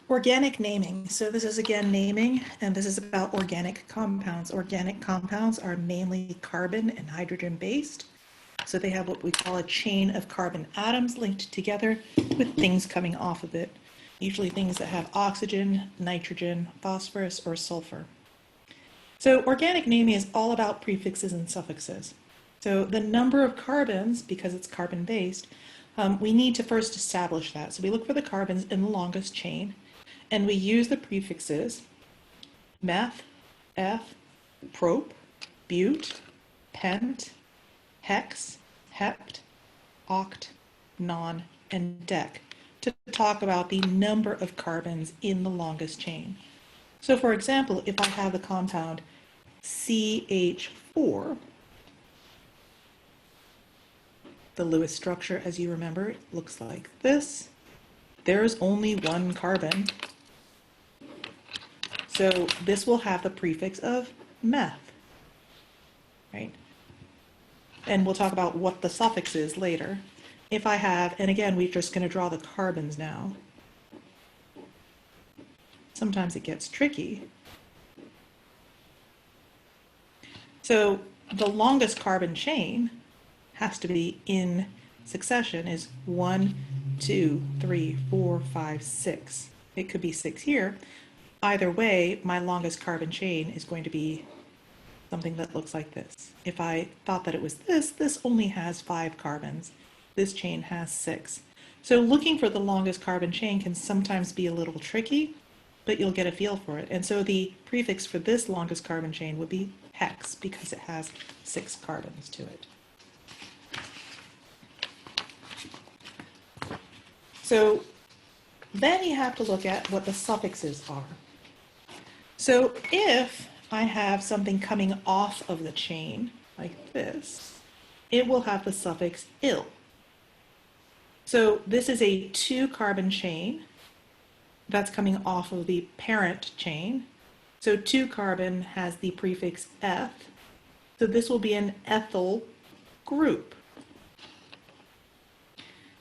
Organic naming. So this is again naming, and this is about organic compounds. Organic compounds are mainly carbon and hydrogen based. So they have what we call a chain of carbon atoms linked together with things coming off of it. Usually things that have oxygen, nitrogen, phosphorus, or sulfur. So organic naming is all about prefixes and suffixes. So the number of carbons, because it's carbon based, we need to first establish that. So we look for the carbons in the longest chain, and we use the prefixes meth, eth, prop, bute, pent, hex, hept, oct, non, and dec to talk about the number of carbons in the longest chain. So for example, if I have the compound CH4, the Lewis structure, as you remember, looks like this. There's only one carbon. So this will have the prefix of meth, right? And we'll talk about what the suffix is later. If I have, and again, we're just going to draw the carbons now. Sometimes it gets tricky. So the longest carbon chain has to be in succession is 1, 2, 3, 4, 5, 6. It could be 6 here. Either way, my longest carbon chain is going to be something that looks like this. If I thought that it was this only has 5 carbons. This chain has 6. So looking for the longest carbon chain can sometimes be a little tricky, but you'll get a feel for it. And so the prefix for this longest carbon chain would be hex because it has 6 carbons to it. So then you have to look at what the suffixes are. So if I have something coming off of the chain like this, it will have the suffix -il. So this is a 2-carbon chain that's coming off of the parent chain. So 2-carbon has the prefix eth. So this will be an ethyl group.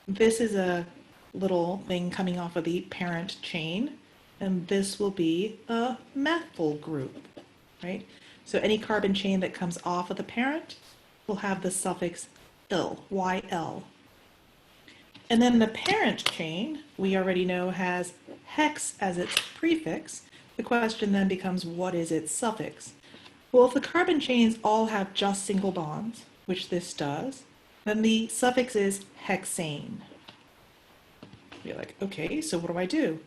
This is a little thing coming off of the parent chain, and this will be a methyl group, right? So any carbon chain that comes off of the parent will have the suffix -il, YL. And then the parent chain, we already know, has hex as its prefix. The question then becomes, what is its suffix? Well, if the carbon chains all have just single bonds, which this does, then the suffix is hexane. You're like, okay, so what do I do?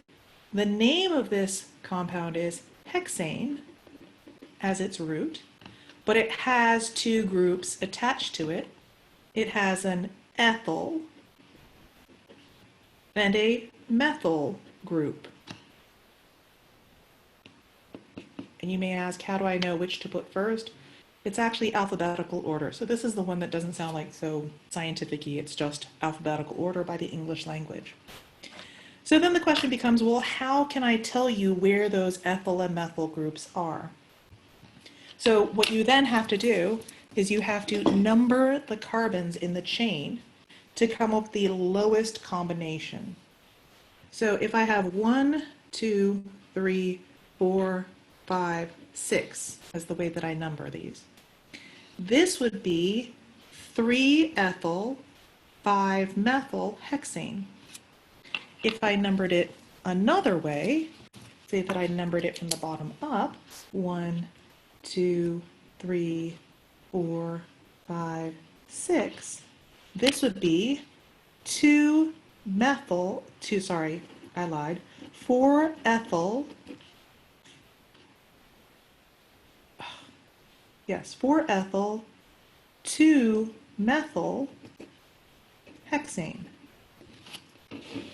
The name of this compound is hexane as its root, but it has 2 groups attached to it. It has an ethyl and a methyl group. And you may ask, how do I know which to put first? It's actually alphabetical order. So this is the one that doesn't sound like so scientific-y. It's just alphabetical order by the English language. So then the question becomes, well, how can I tell you where those ethyl and methyl groups are? So what you then have to do is you have to number the carbons in the chain to come up with the lowest combination. So if I have 1, 2, 3, 4, 5, 6 as the way that I number these, this would be 3 ethyl, 5 methyl hexane. If I numbered it another way, say that I numbered it from the bottom up, 1, 2, 3, 4, 5, 6, this would be 4 ethyl, 4 ethyl, 2 methyl hexane.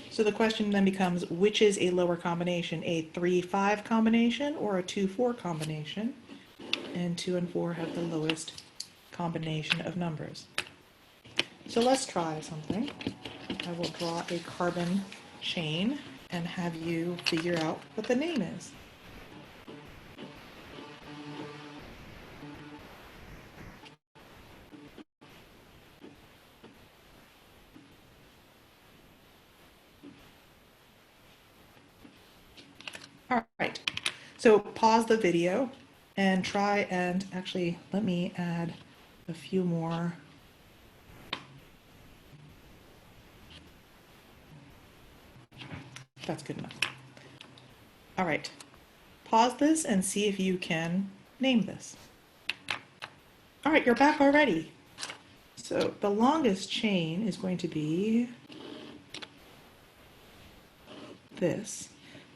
So the question then becomes, which is a lower combination, a 3-5 combination or a 2-4 combination? And 2 and 4 have the lowest combination of numbers. So let's try something. I will draw a carbon chain and have you figure out what the name is. So pause the video and try and actually let me add a few more. That's good enough. All right, pause this and see if you can name this. All right, you're back already. So the longest chain is going to be this,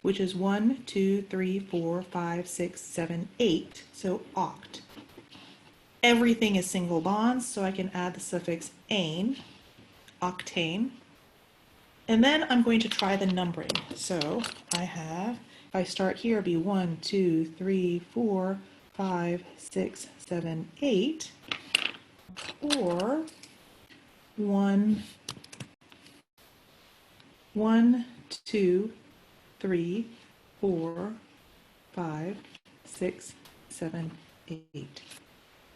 which is 1, 2, 3, 4, 5, 6, 7, 8, so oct. Everything is single bonds, so I can add the suffix ane, octane. And then I'm going to try the numbering. So if I start here, it'll be 1, 2, 3, 4, 5, 6, 7, 8, or 1, 2, 3, 4, 5, 6, 7, 8.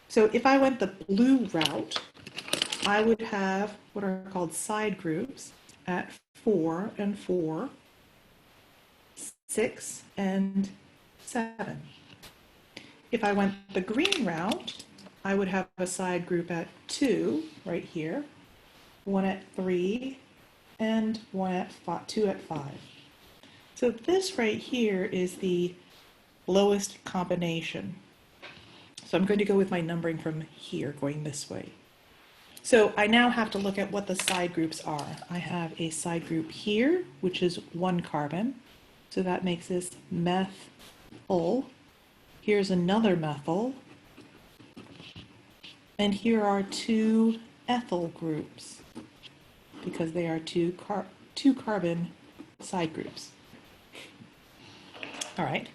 So if I went the blue route, I would have what are called side groups at 4 and 4, 6 and 7. If I went the green route, I would have a side group at 2 right here, 1 at 3, and 2 at 5. So this right here is the lowest combination. So I'm going to go with my numbering from here, going this way. So I now have to look at what the side groups are. I have a side group here, which is 1 carbon. So that makes this methyl. Here's another methyl. And here are 2 ethyl groups, because they are two carbon side groups. All right,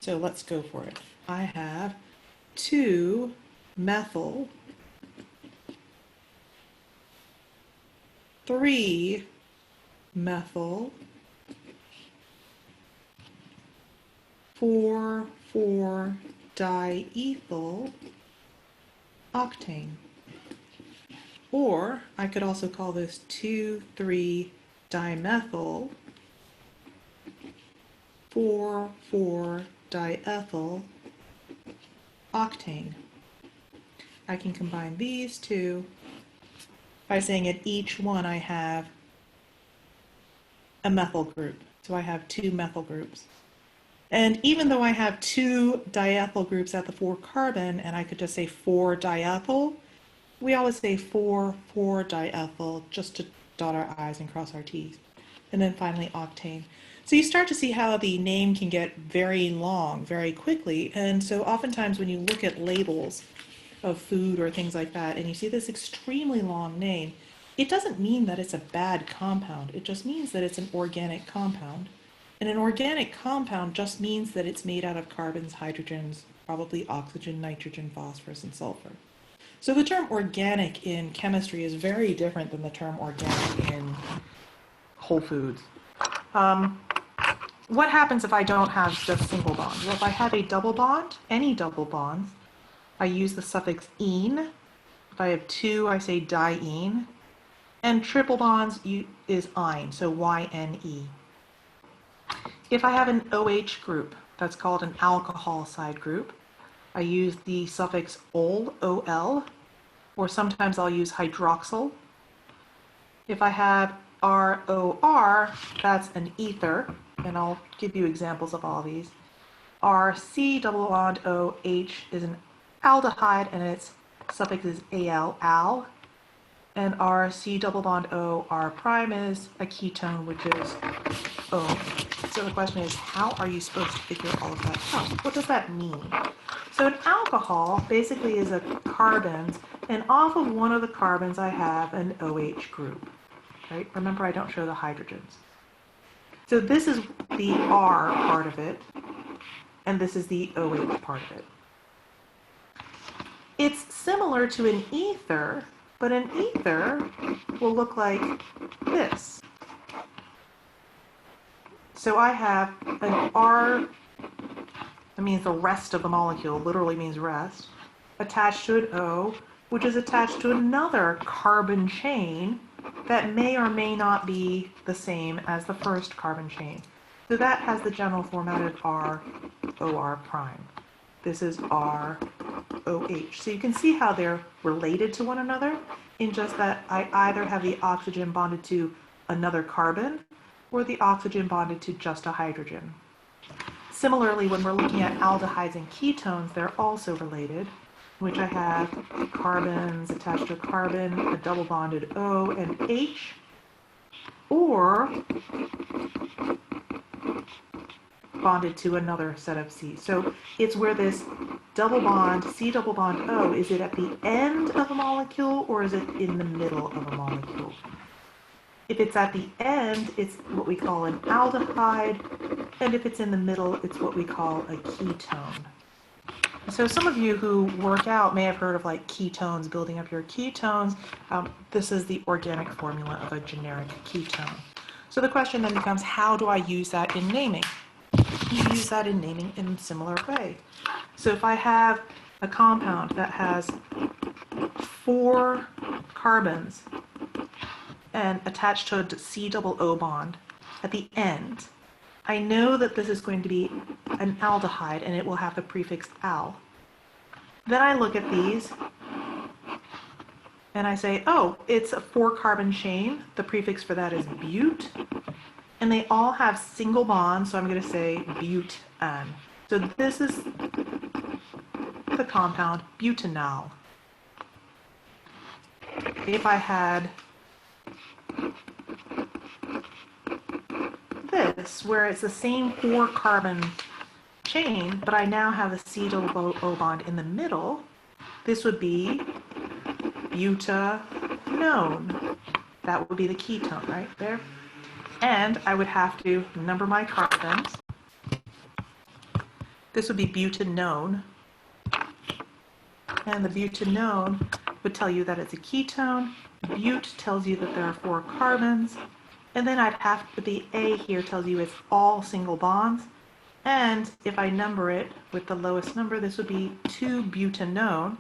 so let's go for it. I have 2 methyl, 3 methyl, 4 diethyl octane. Or I could also call this 2,3 dimethyl, 4 diethyl octane. I can combine these two by saying at each one I have a methyl group. So I have 2 methyl groups. And even though I have 2 diethyl groups at the 4 carbon, and I could just say 4 diethyl, we always say 4 diethyl just to dot our I's and cross our T's. And then finally octane. So you start to see how the name can get very long very quickly. And so oftentimes when you look at labels of food or things like that, and you see this extremely long name, it doesn't mean that it's a bad compound. It just means that it's an organic compound. And an organic compound just means that it's made out of carbons, hydrogens, probably oxygen, nitrogen, phosphorus, and sulfur. So the term organic in chemistry is very different than the term organic in whole foods. What happens if I don't have just single bonds? Well, if I have a double bond, any double bonds, I use the suffix "ene." If I have 2, I say diene. And triple bonds is "-ine", so Y-N-E. If I have an OH group, that's called an alcohol side group, I use the suffix "-ol", O-L, or sometimes I'll use hydroxyl. If I have ROR, that's an ether, and I'll give you examples of all these. RC double bond OH is an aldehyde, and its suffix is AL, al. And RC double bond O, R prime is a ketone, which is O. So the question is, how are you supposed to figure all of that out? What does that mean? So an alcohol basically is a carbons, and off of one of the carbons I have an OH group, right? Remember, I don't show the hydrogens. So this is the R part of it, and this is the OH part of it. It's similar to an ether, but an ether will look like this. So I have an R, that means the rest of the molecule, literally means rest, attached to an O, which is attached to another carbon chain that may or may not be the same as the first carbon chain. So that has the general format of ROH. OR prime. This is ROH. So you can see how they're related to one another in just that I either have the oxygen bonded to another carbon or the oxygen bonded to just a hydrogen. Similarly, when we're looking at aldehydes and ketones, they're also related, in which I have carbons attached to a carbon, a double bonded O and H, or bonded to another set of C. So it's where this double bond, C double bond O, is it at the end of a molecule or is it in the middle of a molecule? If it's at the end, it's what we call an aldehyde, and if it's in the middle, it's what we call a ketone. So some of you who work out may have heard of like ketones, building up your ketones. This is the organic formula of a generic ketone. So the question then becomes, how do I use that in naming? You use that in naming in a similar way. So if I have a compound that has 4 carbons and attached to a C double O bond at the end, I know that this is going to be an aldehyde and it will have the prefix al. Then I look at these and I say, oh, it's a 4-carbon chain. The prefix for that is bute. And they all have single bonds, so I'm going to say butan. So this is the compound butanol. If I had this, where it's the same 4-carbon chain, but I now have a C double O bond in the middle, this would be butanone. That would be the ketone right there. And I would have to number my carbons. This would be butanone. And the butanone would tell you that it's a ketone. Bute tells you that there are 4 carbons. And then I'd have to, the A here tells you it's all single bonds. And if I number it with the lowest number, this would be 2-butanone.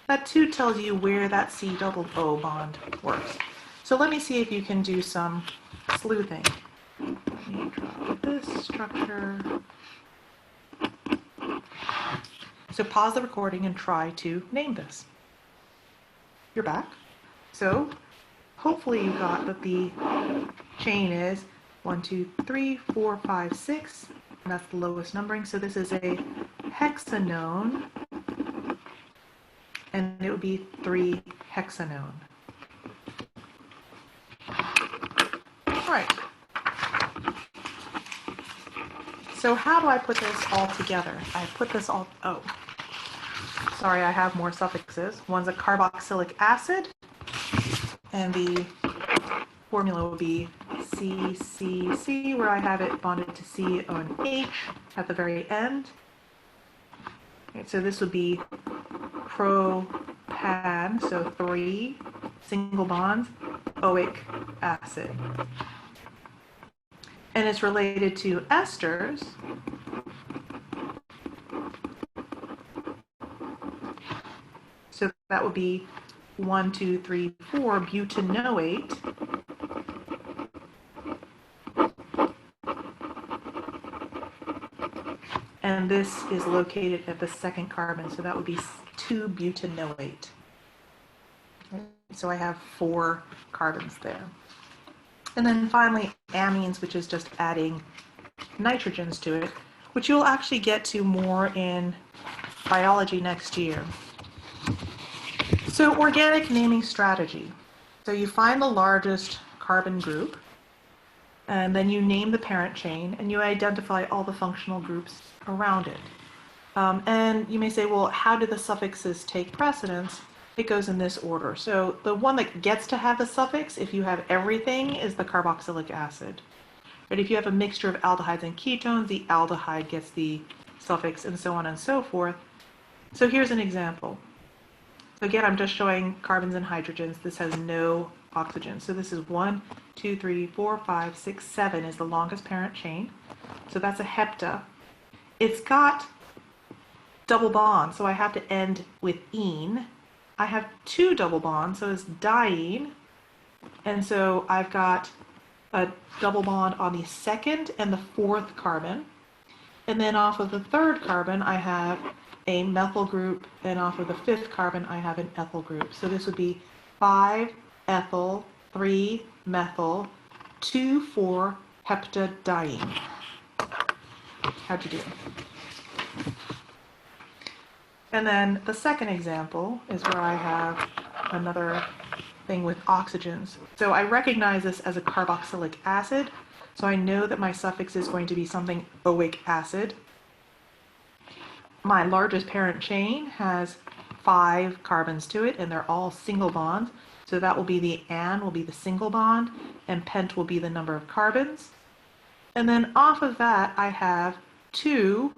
That 2 tells you where that C double O bond works. So let me see if you can do some sleuthing. Let me draw this structure. So pause the recording and try to name this. You're back. So hopefully you got that the chain is 1, 2, 3, 4, 5, 6. And that's the lowest numbering. So this is a hexanone. And it would be 3-hexanone. All right. So how do I put this all together? I put this all, oh, sorry, I have more suffixes. One's a carboxylic acid, and the formula will be CCC, where I have it bonded to C, O, and H at the very end. Okay, so this would be propan, so 3 single bonds, oic acid. And it's related to esters. So that would be 1, 2, 3, 4 butanoate. And this is located at the second carbon, so that would be 2-butanoate. So I have 4 carbons there. And then finally, amines, which is just adding nitrogens to it, which you'll actually get to more in biology next year. So organic naming strategy. So you find the largest carbon group, and then you name the parent chain, and you identify all the functional groups around it. And you may say, well, how do the suffixes take precedence? It goes in this order. So the one that gets to have the suffix, if you have everything, is the carboxylic acid. But if you have a mixture of aldehydes and ketones, the aldehyde gets the suffix, and so on and so forth. So here's an example. So again, I'm just showing carbons and hydrogens. This has no oxygen. So this is 1, 2, 3, 4, 5, 6, 7 is the longest parent chain. So that's a hepta. It's got double bonds, so I have to end with -ene. I have 2 double bonds, so it's diene. And so I've got a double bond on the second and the 4th carbon. And then off of the third carbon, I have a methyl group, and off of the fifth carbon, I have an ethyl group. So this would be 5-ethyl, 3-methyl, 2,4-heptadiene. How'd you do? And then the second example is where I have another thing with oxygens. So I recognize this as a carboxylic acid. So I know that my suffix is going to be something oic acid. My largest parent chain has 5 carbons to it, and they're all single bonds. So that will be the an will be the single bond, and pent will be the number of carbons. And then off of that, I have 2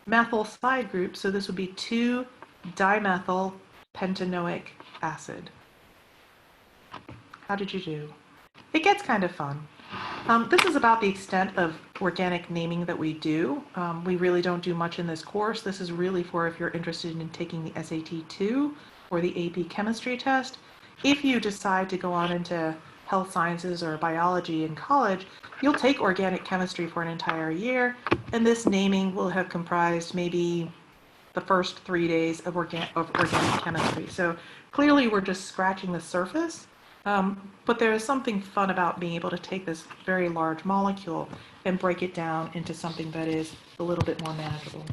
methyl side groups. So this would be 2-dimethyl pentanoic acid. How did you do? It gets kind of fun. This is about the extent of organic naming that we do. We really don't do much in this course. This is really for if you're interested in taking the SAT-2 or the AP chemistry test. If you decide to go on into health sciences or biology in college, you'll take organic chemistry for an entire year, and this naming will have comprised maybe the first 3 days of organic chemistry. So clearly we're just scratching the surface. But there is something fun about being able to take this very large molecule and break it down into something that is a little bit more manageable.